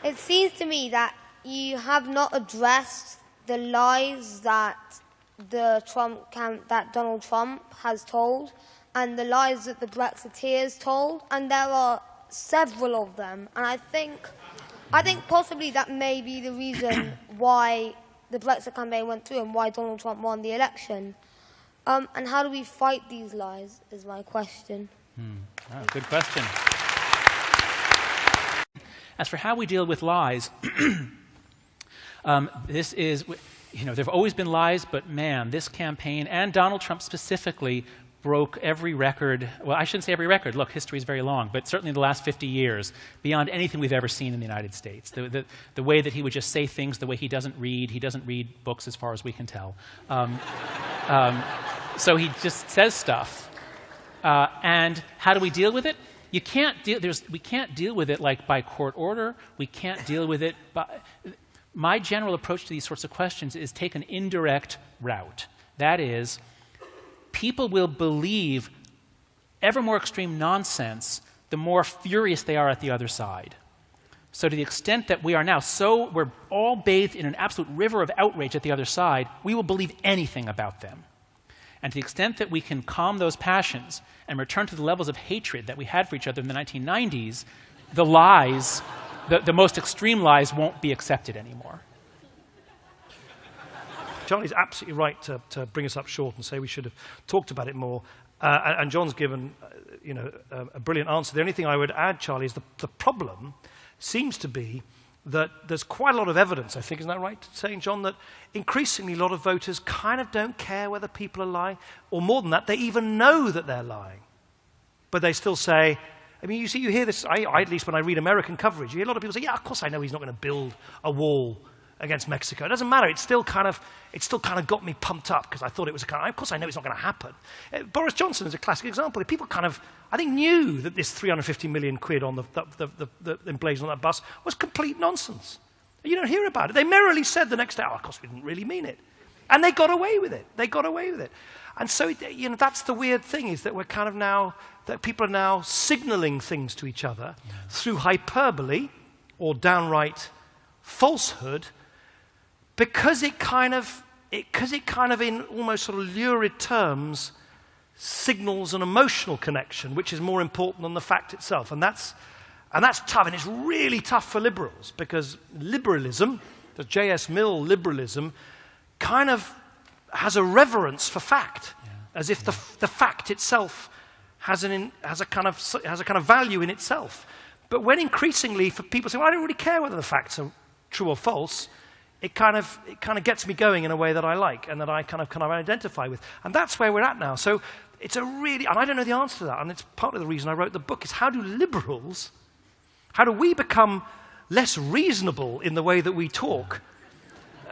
It seems to me that you have not addressed the lies that that Donald Trump has told, and the lies that the Brexiteers told, and there are several of them. And I think possibly that may be the reason why the Brexit campaign went through and why Donald Trump won the election. And how do we fight these lies is my question. Oh, good question. As for how we deal with lies, this is, there have always been lies, but man, this campaign, and Donald Trump specifically, broke every record. Well, I shouldn't say every record. Look, history is very long, but certainly in the last 50 years, beyond anything we've ever seen in the United States. The way that he would just say things, the way he doesn't read books as far as we can tell. So he just says stuff. And how do we deal with it? We can't deal with it like by court order. We can't deal with it by... My general approach to these sorts of questions is take an indirect route. That is, people will believe ever more extreme nonsense the more furious they are at the other side. So to the extent that we are now we're all bathed in an absolute river of outrage at the other side, we will believe anything about them. And to the extent that we can calm those passions and return to the levels of hatred that we had for each other in the 1990s, the lies, the most extreme lies, won't be accepted anymore. Charlie's absolutely right to bring us up short and say we should have talked about it more. And John's given a brilliant answer. The only thing I would add, Charlie, is the problem seems to be that there's quite a lot of evidence, I think, isn't that right, saying, John, that increasingly a lot of voters kind of don't care whether people are lying, or more than that, they even know that they're lying. But they still say, I mean, you hear this, at least when I read American coverage, you hear a lot of people say, yeah, of course I know he's not going to build a wall against Mexico. It doesn't matter. It still kind of got me pumped up because I thought it was of course I know it's not going to happen. Boris Johnson is a classic example. People I think knew that this 350 million quid on the emblazoned on that bus was complete nonsense. You don't hear about it. They merrily said the next day, of course we didn't really mean it. And they got away with it. And so, that's the weird thing, is that we're kind of now, that people are now signaling things to each other through hyperbole or downright falsehood, because it kind of in almost sort of lurid terms signals an emotional connection, which is more important than the fact itself. And that's tough, and it's really tough for liberals, because liberalism, the J.S. Mill liberalism, kind of has a reverence for fact, as if the fact itself has a kind of value in itself. But when increasingly for people say, well, I don't really care whether the facts are true or false, it kind of gets me going in a way that I like and that I kind of identify with. And that's where we're at now. So it's and I don't know the answer to that, and it's part of the reason I wrote the book, is how do we become less reasonable in the way that we talk,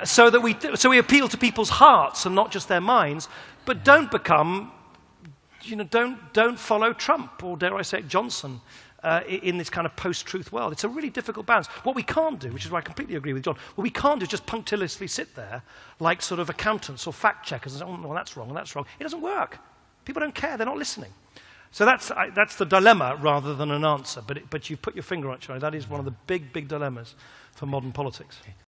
so we appeal to people's hearts and not just their minds, but don't become, don't follow Trump, or dare I say it, Johnson, in this kind of post-truth world. It's a really difficult balance. What we can't do, which is why I completely agree with John, what we can't do is just punctiliously sit there like sort of accountants or fact checkers and say, oh, well, that's wrong, and that's wrong. It doesn't work. People don't care. They're not listening. So that's the dilemma rather than an answer. But you've put your finger on it, Charlie. That is one of the big, big dilemmas for modern politics.